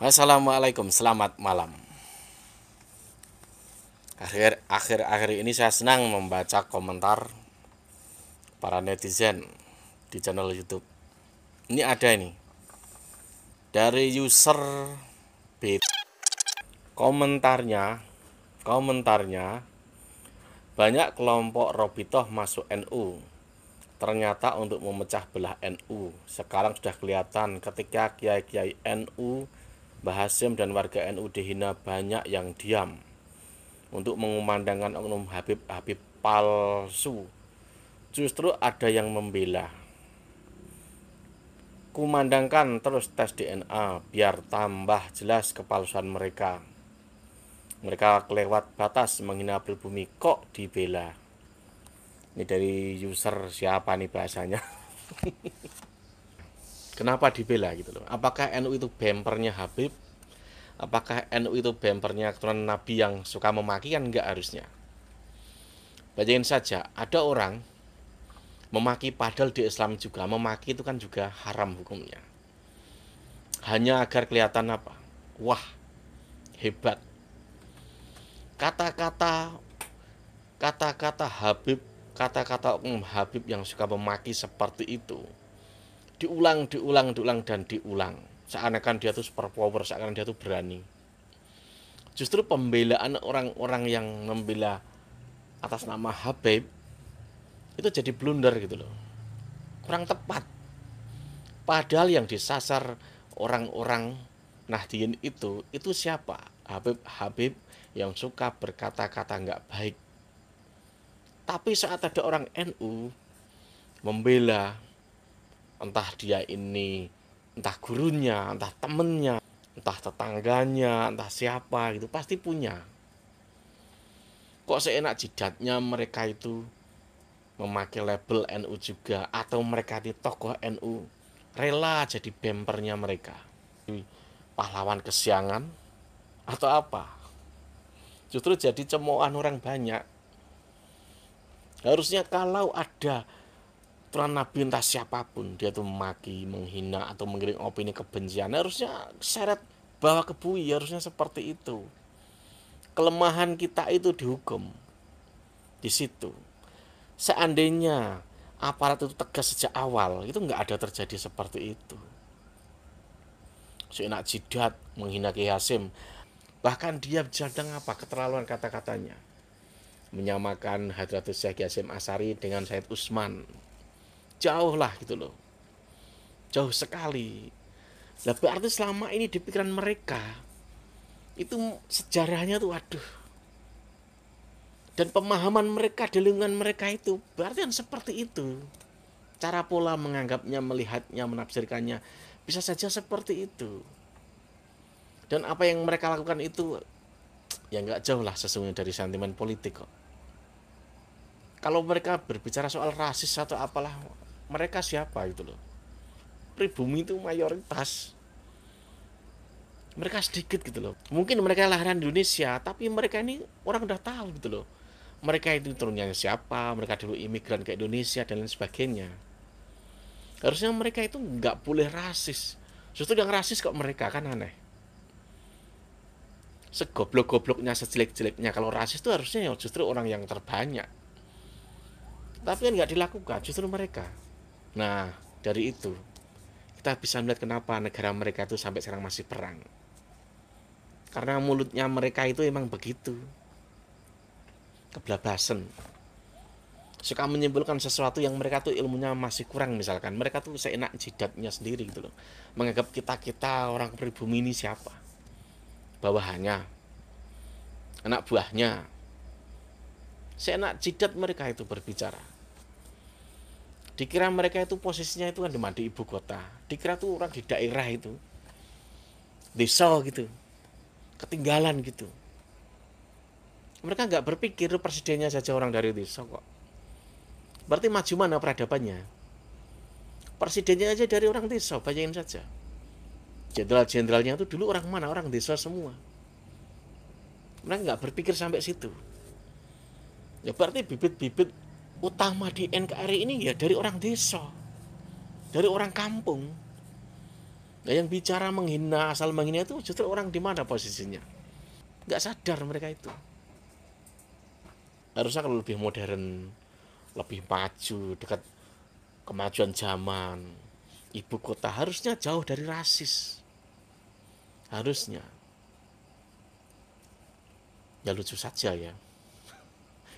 Assalamualaikum, selamat malam. Akhir-akhir ini saya senang membaca komentar para netizen di channel YouTube. Ini ada ini dari user B. Komentarnya banyak kelompok Robitoh masuk NU. Ternyata untuk memecah belah NU. Sekarang sudah kelihatan ketika kiai-kiai NU, Mbah Hasyim dan warga NU dihina, banyak yang diam. Untuk mengumandangkan oknum Habib palsu, justru ada yang membela. Kumandangkan terus tes DNA biar tambah jelas kepalsuan mereka. Mereka kelewat batas menghina pribumi kok dibela. Ini dari user siapa nih bahasanya? Kenapa dibela gitu loh? Apakah NU itu bempernya Habib? Apakah NU itu bempernya keturunan Nabi yang suka memaki? Kan enggak harusnya. Bayangin saja, ada orang memaki, padahal di Islam juga memaki itu kan juga haram hukumnya. Hanya agar kelihatan apa? Wah, hebat. Kata-kata Habib, kata-kata Habib yang suka memaki seperti itu diulang dan diulang. Seakan-akan dia tuh super power, seakan-akan dia tuh berani. Justru pembelaan orang-orang yang membela atas nama Habib itu jadi blunder gitu loh. Kurang tepat. Padahal yang disasar orang-orang Nahdien itu siapa? Habib yang suka berkata-kata nggak baik. Tapi saat ada orang NU membela, entah dia ini, entah gurunya, entah temennya, entah tetangganya, entah siapa gitu, pasti punya. Kok seenak jidatnya mereka itu memakai label NU juga, atau mereka di tokoh NU rela jadi bempernya mereka, pahlawan kesiangan atau apa? Justru jadi cemoohan orang banyak. Harusnya kalau ada tuan Nabi entah siapapun dia tuh memaki, menghina atau menggiring opini kebencian, harusnya seret bawa ke bui, harusnya seperti itu. Kelemahan kita itu dihukum di situ. Seandainya aparat itu tegas sejak awal, itu nggak ada terjadi seperti itu. Seenak jidat menghina Kiai Hasyim, bahkan dia jadang apa keterlaluan kata-katanya, menyamakan Hadratus Syekh Hasyim Asy'ari dengan Said Usman. Jauh lah gitu loh, jauh sekali. Lah berarti selama ini di pikiran mereka itu sejarahnya tuh waduh, dan pemahaman mereka di lingkungan mereka itu berarti kan seperti itu. Cara pola menganggapnya, melihatnya, menafsirkannya bisa saja seperti itu. Dan apa yang mereka lakukan itu ya nggak jauh lah sesungguhnya dari sentimen politik kok. Kalau mereka berbicara soal rasis atau apalah, mereka siapa gitu loh. Pribumi itu mayoritas, mereka sedikit gitu loh. Mungkin mereka lahiran Indonesia, tapi mereka ini orang udah tahu gitu loh. Mereka itu turunnya siapa, mereka dulu imigran ke Indonesia dan lain sebagainya. Harusnya mereka itu nggak boleh rasis. Justru yang rasis kok mereka, kan aneh. Segoblok-gobloknya, sejelek-jeleknya, kalau rasis itu harusnya justru orang yang terbanyak. Tapi kan nggak dilakukan, justru mereka. Nah, dari itu kita bisa melihat kenapa negara mereka itu sampai sekarang masih perang. Karena mulutnya mereka itu emang begitu, keblabasan, suka menyimpulkan sesuatu yang mereka tuh ilmunya masih kurang. Misalkan mereka tuh seenak jidatnya sendiri gitu loh, menganggap kita orang pribumi ini siapa, bawahannya, anak buahnya. Seenak jidat mereka itu berbicara. Dikira mereka itu posisinya itu kan di ibu kota, dikira tuh orang di daerah itu, desa gitu, ketinggalan gitu. Mereka nggak berpikir presidennya saja orang dari desa kok. Berarti maju mana peradabannya? Presidennya aja dari orang desa, bayangin saja. Jenderal-jenderalnya itu dulu orang mana? Orang desa semua. Mereka nggak berpikir sampai situ. Ya berarti bibit-bibit utama di NKRI ini ya dari orang desa, dari orang kampung. Nah, yang bicara menghina, asal menghina itu justru orang di mana posisinya? Nggak sadar mereka itu. Harusnya kalau lebih modern, lebih maju, dekat kemajuan zaman, ibu kota harusnya jauh dari rasis. Harusnya. Ya lucu saja ya.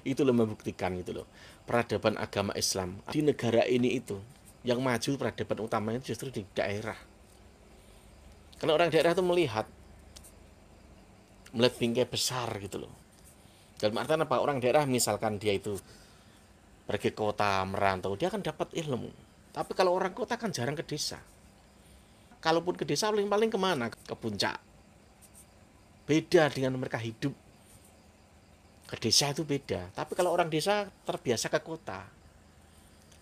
Itu loh membuktikan gitu loh. Peradaban agama Islam di negara ini itu yang maju peradaban utamanya justru di daerah. Kalau orang daerah itu melihat bingkai besar gitu loh. Dalam artian apa? Orang daerah misalkan dia itu pergi ke kota merantau, dia akan dapat ilmu. Tapi kalau orang kota kan jarang ke desa. Kalaupun ke desa paling-paling kemana? Ke puncak. Beda dengan mereka hidup ke desa itu beda. Tapi kalau orang desa terbiasa ke kota,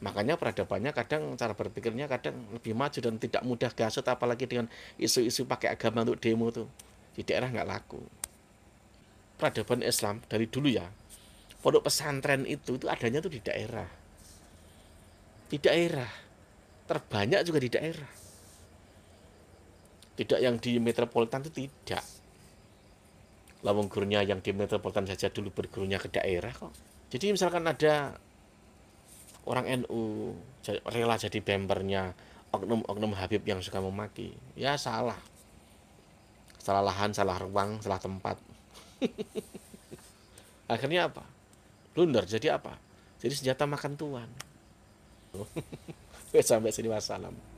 makanya peradabannya kadang cara berpikirnya kadang lebih maju dan tidak mudah gasut, apalagi dengan isu-isu pakai agama untuk demo tuh di daerah nggak laku. Peradaban Islam dari dulu ya, pondok pesantren itu adanya tuh di daerah. Di daerah terbanyak juga di daerah. Tidak yang di metropolitan itu tidak. Lawang gurunya yang di metropolitan saja dulu bergurunya ke daerah kok. Jadi misalkan ada orang NU rela jadi bempernya oknum-oknum Habib yang suka memaki, ya salah. Salah lahan, salah ruang, salah tempat. Akhirnya apa? Blunder jadi apa? Jadi senjata makan tuan. Sampai sini wassalam.